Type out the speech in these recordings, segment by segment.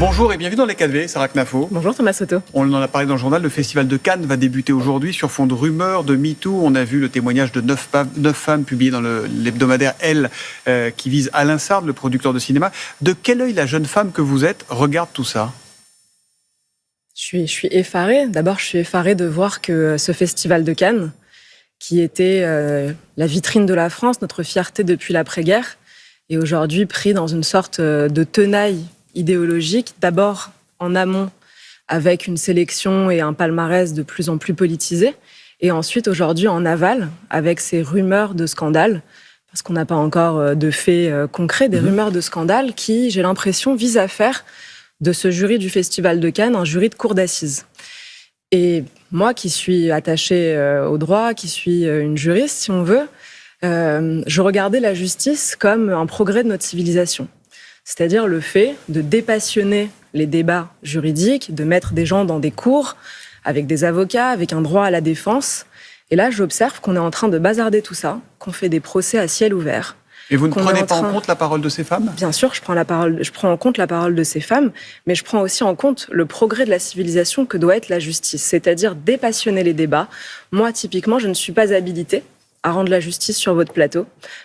Bonjour et bienvenue dans les 4V, Sarah Knafo. Bonjour Thomas Soto. On en a parlé dans le journal, le festival de Cannes va débuter aujourd'hui sur fond de rumeurs, de MeToo. On a vu le témoignage de 9 femmes publié dans l'hebdomadaire Elle, qui vise Alain Sard, le producteur de cinéma. De quel œil la jeune femme que vous êtes regarde tout ça ? Je suis effarée. D'abord, je suis effarée de voir que ce festival de Cannes, qui était la vitrine de la France, notre fierté depuis l'après-guerre, est aujourd'hui pris dans une sorte de tenaille idéologique, d'abord en amont avec une sélection et un palmarès de plus en plus politisé, et ensuite aujourd'hui en aval avec ces rumeurs de scandale, parce qu'on n'a pas encore de faits concrets, des rumeurs de scandale qui, j'ai l'impression, visent à faire de ce jury du Festival de Cannes un jury de cour d'assises. Et moi qui suis attachée au droit, qui suis une juriste si on veut, je regardais la justice comme un progrès de notre civilisation. C'est-à-dire le fait de dépassionner les débats juridiques, de mettre des gens dans des cours, avec des avocats, avec un droit à la défense. Et là, j'observe qu'on est en train de bazarder tout ça, qu'on fait des procès à ciel ouvert. Et vous ne prenez pas en compte la parole de ces femmes ? Bien sûr, je prends en compte la parole de ces femmes, mais je prends aussi en compte le progrès de la civilisation que doit être la justice, c'est-à-dire dépassionner les débats. Moi, typiquement, je ne suis pas habilitée à rendre la justice sur votre plateau,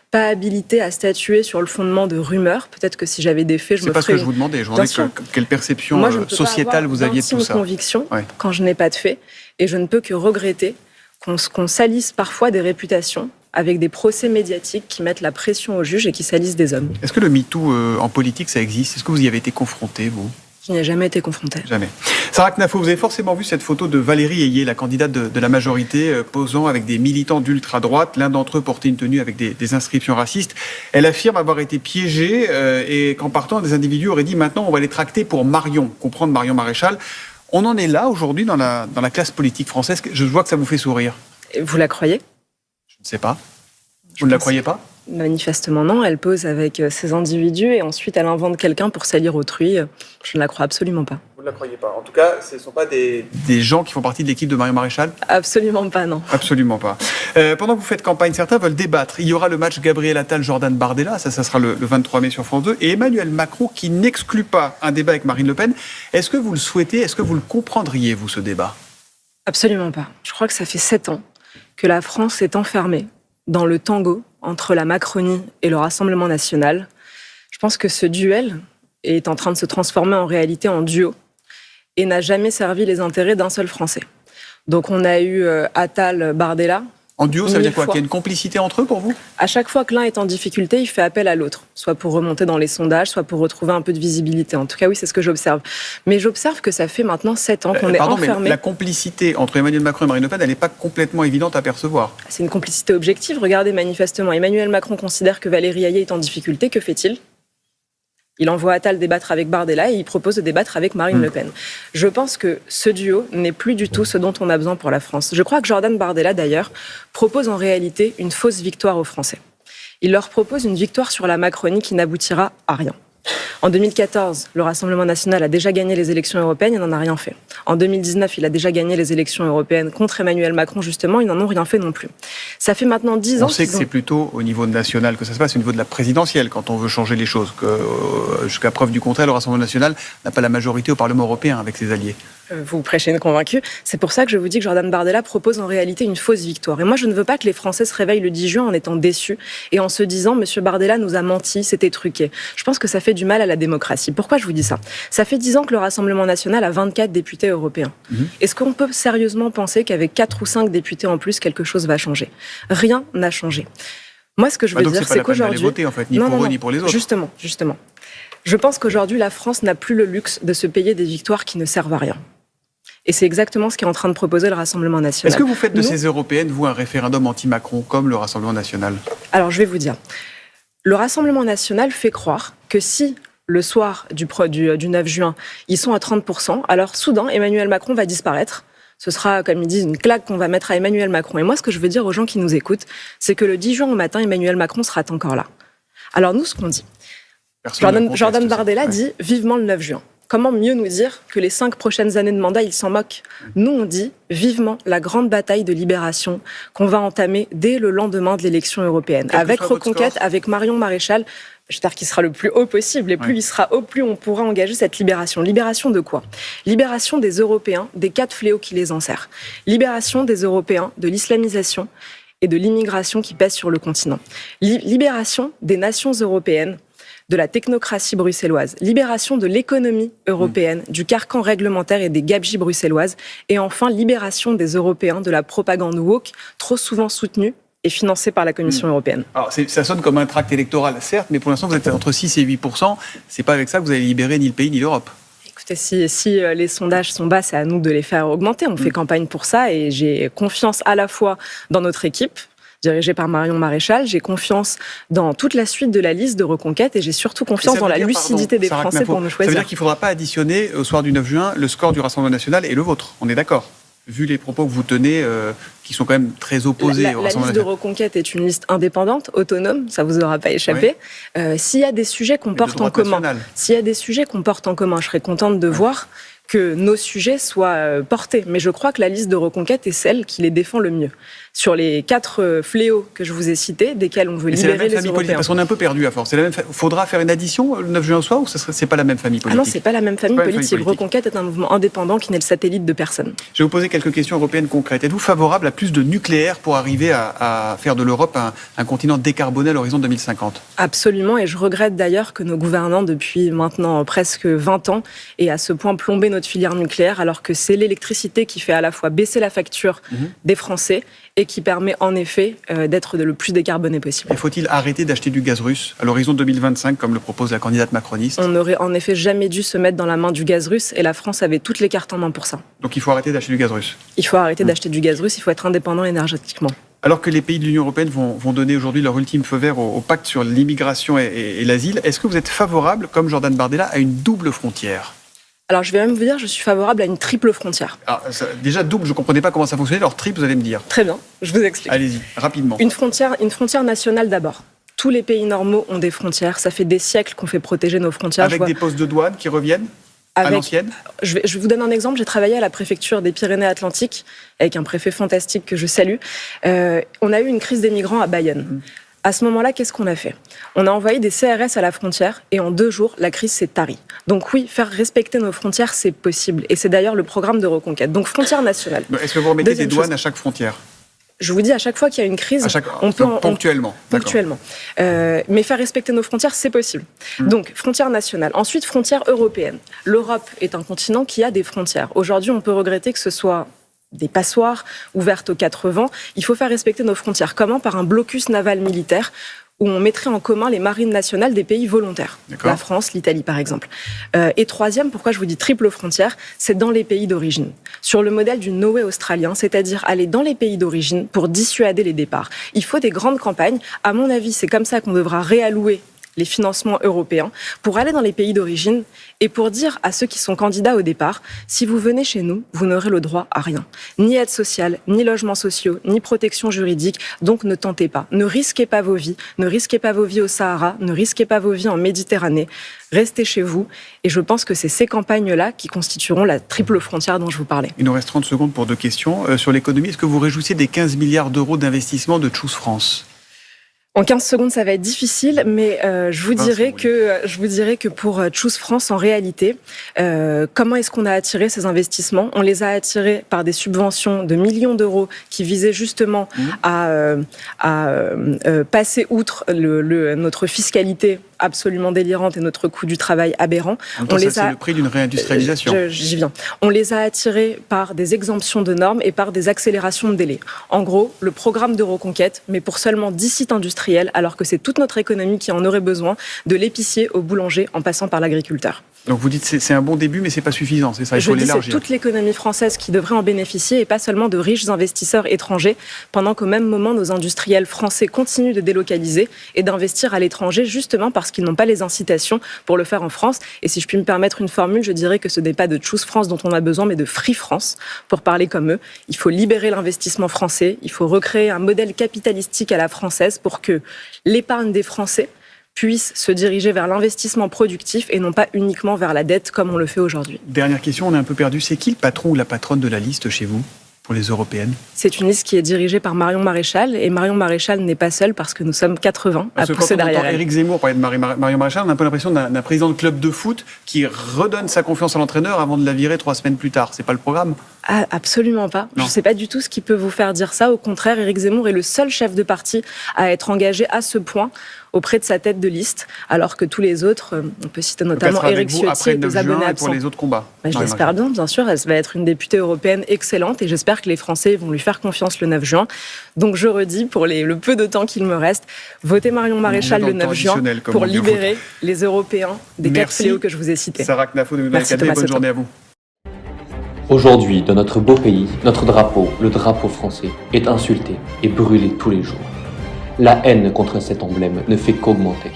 pas habilité à statuer sur le fondement de rumeurs. Peut-être que si j'avais des faits, je me ferais... C'est pas ce que je vous demandais. Je voudrais quelle perception sociétale vous aviez de tout ça. Moi, je ne peux pas avoir d'intimes convictions quand je n'ai pas de faits, et je ne peux que regretter qu'on salisse parfois des réputations avec des procès médiatiques qui mettent la pression aux juges et qui salissent des hommes. Est-ce que le MeToo en politique, ça existe ? Est-ce que vous y avez été confronté, vous ? Je n'y ai jamais été confrontée. Jamais. Sarah Knafo, vous avez forcément vu cette photo de Valérie Ayé, la candidate de la majorité, posant avec des militants d'ultra-droite. L'un d'entre eux portait une tenue avec des inscriptions racistes. Elle affirme avoir été piégée et qu'en partant, des individus auraient dit « maintenant, on va les tracter pour Marion », comprendre Marion Maréchal. On en est là aujourd'hui dans la classe politique française. Je vois que ça vous fait sourire. Et vous la croyez ? Je ne sais pas. Vous ne la croyez pas ? Manifestement non, elle pose avec ces individus et ensuite elle invente quelqu'un pour salir autrui. Je ne la crois absolument pas. Vous ne la croyez pas. En tout cas, ce ne sont pas des gens qui font partie de l'équipe de Marion Maréchal ? Absolument pas, non. Absolument pas. Pendant que vous faites campagne, certains veulent débattre. Il y aura le match Gabriel Attal-Jordan Bardella, ça sera le 23 mai sur France 2, et Emmanuel Macron qui n'exclut pas un débat avec Marine Le Pen. Est-ce que vous le souhaitez ? Est-ce que vous le comprendriez, vous, ce débat ? Absolument pas. Je crois que ça fait 7 ans que la France est enfermée dans le tango entre la Macronie et le Rassemblement national. Je pense que ce duel est en train de se transformer en réalité en duo et n'a jamais servi les intérêts d'un seul Français. Donc on a eu Attal-Bardella. En duo, ça veut dire quoi ? Qu'il y a une complicité entre eux pour vous ? À chaque fois que l'un est en difficulté, il fait appel à l'autre, soit pour remonter dans les sondages, soit pour retrouver un peu de visibilité. En tout cas, oui, c'est ce que j'observe. Mais j'observe que ça fait maintenant 7 ans qu'on est enfermé. Mais la complicité entre Emmanuel Macron et Marine Le Pen, elle n'est pas complètement évidente à percevoir. C'est une complicité objective. Regardez, manifestement, Emmanuel Macron considère que Valérie Ayé est en difficulté. Que fait-il ? Il envoie Attal débattre avec Bardella et il propose de débattre avec Marine Le Pen. Je pense que ce duo n'est plus du tout ce dont on a besoin pour la France. Je crois que Jordan Bardella, d'ailleurs, propose en réalité une fausse victoire aux Français. Il leur propose une victoire sur la Macronie qui n'aboutira à rien. En 2014, le Rassemblement national a déjà gagné les élections européennes, il n'en a rien fait. En 2019, il a déjà gagné les élections européennes contre Emmanuel Macron, justement, ils n'en ont rien fait non plus. Ça fait maintenant 10 ans... On sait que c'est plutôt au niveau national que ça se passe, au niveau de la présidentielle, quand on veut changer les choses. Jusqu'à preuve du contraire, le Rassemblement national n'a pas la majorité au Parlement européen avec ses alliés. Vous prêchez une convaincue. C'est pour ça que je vous dis que Jordan Bardella propose en réalité une fausse victoire. Et moi, je ne veux pas que les Français se réveillent le 10 juin en étant déçus et en se disant « Monsieur Bardella nous a menti, c'était truqué ». Je pense que ça fait du mal à la démocratie. Pourquoi je vous dis ça ? Ça fait 10 ans que le Rassemblement national a 24 députés européens. Est-ce qu'on peut sérieusement penser qu'avec 4 ou 5 députés en plus, quelque chose va changer ? Rien n'a changé. Moi, ce que je veux dire, c'est qu'aujourd'hui... Donc c'est pas la peine d'aller voter, en fait, ni pour eux, ni pour les autres. Justement. Je pense qu'aujourd'hui, la France n'a plus le luxe de se payer des victoires qui ne servent à rien. Et c'est exactement ce qu'est en train de proposer le Rassemblement national. Est-ce que vous faites de ces européennes, vous, un référendum anti-Macron, comme le Rassemblement national ? Alors, je vais vous dire. Le Rassemblement national fait croire que si, le soir du 9 juin, ils sont à 30%, alors soudain, Emmanuel Macron va disparaître. Ce sera, comme ils disent, une claque qu'on va mettre à Emmanuel Macron. Et moi, ce que je veux dire aux gens qui nous écoutent, c'est que le 10 juin au matin, Emmanuel Macron sera encore là. Alors nous, ce qu'on dit, Jordan Bardella dit vivement le 9 juin. Comment mieux nous dire que les 5 prochaines années de mandat, ils s'en moquent? Nous, on dit vivement la grande bataille de libération qu'on va entamer dès le lendemain de l'élection européenne. Avec Reconquête, avec Marion Maréchal, j'espère qu'il sera le plus haut possible. Et plus il sera haut, plus on pourra engager cette libération. Libération de quoi? Libération des Européens, des 4 fléaux qui les enserrent. Libération des Européens de l'islamisation et de l'immigration qui pèse sur le continent. Libération des nations européennes, de la technocratie bruxelloise, libération de l'économie européenne, du carcan réglementaire et des gabegies bruxelloises, et enfin libération des Européens de la propagande woke, trop souvent soutenue et financée par la Commission européenne. Alors, ça sonne comme un tract électoral, certes, mais pour l'instant, vous êtes entre 6 et 8%. C'est pas avec ça que vous allez libérer ni le pays ni l'Europe. Écoutez, si les sondages sont bas, c'est à nous de les faire augmenter. On fait campagne pour ça et j'ai confiance à la fois dans notre équipe, dirigée par Marion Maréchal. J'ai confiance dans toute la suite de la liste de Reconquête et j'ai surtout confiance dans la lucidité des Français pour nous choisir. Ça veut dire qu'il ne faudra pas additionner au soir du 9 juin le score du Rassemblement national et le vôtre. On est d'accord? Vu les propos que vous tenez, qui sont quand même très opposés au Rassemblement national. La liste de Reconquête est une liste indépendante, autonome, ça ne vous aura pas échappé. S'il y a des sujets qu'on porte en commun, je serais contente de voir que nos sujets soient portés. Mais je crois que la liste de Reconquête est celle qui les défend le mieux. Sur les 4 fléaux que je vous ai cités, desquels on veut libérer les Européens. Parce qu'on est un peu perdu à force. Faudra faire une addition le 9 juin au soir ou c'est pas la même famille politique? Ah non, c'est pas la même famille politique. Reconquête est un mouvement indépendant qui n'est le satellite de personne. Je vais vous poser quelques questions européennes concrètes. Êtes-vous favorable à plus de nucléaire pour arriver à faire de l'Europe un continent décarboné à l'horizon 2050? Absolument, et je regrette d'ailleurs que nos gouvernants, depuis maintenant presque 20 ans, aient à ce point plombé notre filière nucléaire, alors que c'est l'électricité qui fait à la fois baisser la facture des Français et qui permet en effet d'être le plus décarboné possible. Et faut-il arrêter d'acheter du gaz russe à l'horizon 2025, comme le propose la candidate macroniste? On n'aurait en effet jamais dû se mettre dans la main du gaz russe, et la France avait toutes les cartes en main pour ça. Donc il faut arrêter d'acheter du gaz russe? Il faut arrêter d'acheter du gaz russe, il faut être indépendant énergétiquement. Alors que les pays de l'Union européenne vont donner aujourd'hui leur ultime feu vert au pacte sur l'immigration et l'asile, est-ce que vous êtes favorable, comme Jordan Bardella, à une double frontière? Alors, je vais même vous dire, je suis favorable à une triple frontière. Alors, déjà, double, je ne comprenais pas comment ça fonctionnait. Alors, triple, vous allez me dire. Très bien, je vous explique. Allez-y, rapidement. Une frontière nationale d'abord. Tous les pays normaux ont des frontières. Ça fait des siècles qu'on fait protéger nos frontières. Avec des postes de douane qui reviennent à l'ancienne? Je vous donne un exemple. J'ai travaillé à la préfecture des Pyrénées-Atlantiques avec un préfet fantastique que je salue. On a eu une crise des migrants à Bayonne. À ce moment-là, qu'est-ce qu'on a fait? On a envoyé des CRS à la frontière et en 2 jours, la crise s'est tarie. Donc oui, faire respecter nos frontières, c'est possible. Et c'est d'ailleurs le programme de Reconquête. Donc frontière nationale. Est-ce que vous remettez des douanes à chaque frontière? Je vous dis, à chaque fois qu'il y a une crise, on peut... Ponctuellement. Ponctuellement. Mais faire respecter nos frontières, c'est possible. Donc, frontière nationale. Ensuite, frontière européenne. L'Europe est un continent qui a des frontières. Aujourd'hui, on peut regretter que ce soit des passoires ouvertes aux 4 vents. Il faut faire respecter nos frontières. Comment? Par un blocus naval militaire où on mettrait en commun les marines nationales des pays volontaires. La France, l'Italie par exemple. Et troisième, pourquoi je vous dis triple frontière, c'est dans les pays d'origine. Sur le modèle du no way australien, c'est-à-dire aller dans les pays d'origine pour dissuader les départs. Il faut des grandes campagnes. À mon avis, c'est comme ça qu'on devra réallouer les financements européens, pour aller dans les pays d'origine et pour dire à ceux qui sont candidats au départ, si vous venez chez nous, vous n'aurez le droit à rien. Ni aide sociale, ni logements sociaux, ni protection juridique, donc ne tentez pas. Ne risquez pas vos vies, ne risquez pas vos vies au Sahara, ne risquez pas vos vies en Méditerranée. Restez chez vous et je pense que c'est ces campagnes-là qui constitueront la triple frontière dont je vous parlais. Il nous reste 30 secondes pour 2 questions. Sur l'économie, est-ce que vous réjouissez des 15 milliards d'euros d'investissement de Choose France? En 15 secondes, ça va être difficile, mais je vous dirais que pour Choose France, en réalité, comment est-ce qu'on a attiré ces investissements? On les a attirés par des subventions de millions d'euros qui visaient justement à passer outre notre fiscalité absolument délirante et notre coût du travail aberrant. C'est le prix d'une réindustrialisation. J'y viens. On les a attirés par des exemptions de normes et par des accélérations de délais. En gros, le programme de Reconquête, mais pour seulement 10 sites industriels, alors que c'est toute notre économie qui en aurait besoin, de l'épicier au boulanger en passant par l'agriculteur. Donc vous dites c'est un bon début, mais c'est pas suffisant, c'est ça, il faut l'élargir. C'est toute l'économie française qui devrait en bénéficier et pas seulement de riches investisseurs étrangers, pendant qu'au même moment, nos industriels français continuent de délocaliser et d'investir à l'étranger, justement parce qu'ils n'ont pas les incitations pour le faire en France. Et si je puis me permettre une formule, je dirais que ce n'est pas de Choose France dont on a besoin, mais de Free France, pour parler comme eux. Il faut libérer l'investissement français, il faut recréer un modèle capitalistique à la française pour que l'épargne des Français puisse se diriger vers l'investissement productif et non pas uniquement vers la dette comme on le fait aujourd'hui. Dernière question, on est un peu perdu. C'est qui le patron ou la patronne de la liste chez vous pour les européennes? C'est une liste qui est dirigée par Marion Maréchal, et Marion Maréchal n'est pas seule parce que nous sommes 80 à pousser derrière elle. Éric Zemmour parlait de Marion Maréchal, on a un peu l'impression d'un président de club de foot qui redonne sa confiance à l'entraîneur avant de la virer 3 semaines plus tard. C'est pas le programme? Ah, absolument pas. Je ne sais pas du tout ce qui peut vous faire dire ça. Au contraire, Éric Zemmour est le seul chef de parti à être engagé à ce point auprès de sa tête de liste, alors que tous les autres, on peut citer notamment Éric Ciotti, des abonnés absents. Pour les autres combats. Je l'espère bien sûr. Elle va être une députée européenne excellente et j'espère que les Français vont lui faire confiance le 9 juin. Donc je redis, pour le peu de temps qu'il me reste, votez Marion Maréchal le 9 juin pour libérer les Européens des 4 fléaux que je vous ai cités. Sarah Knafo de Nouvelle-Académie, bonne journée à vous. Aujourd'hui, dans notre beau pays, notre drapeau, le drapeau français, est insulté et brûlé tous les jours. La haine contre cet emblème ne fait qu'augmenter.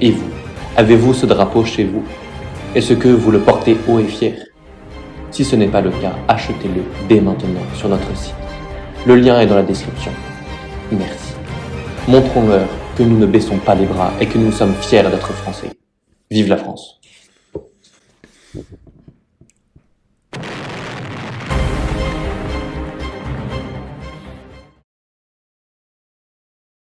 Et vous, avez-vous ce drapeau chez vous? Est-ce que vous le portez haut et fier? Si ce n'est pas le cas, achetez-le dès maintenant sur notre site. Le lien est dans la description. Merci. Montrons-leur que nous ne baissons pas les bras et que nous sommes fiers d'être français. Vive la France!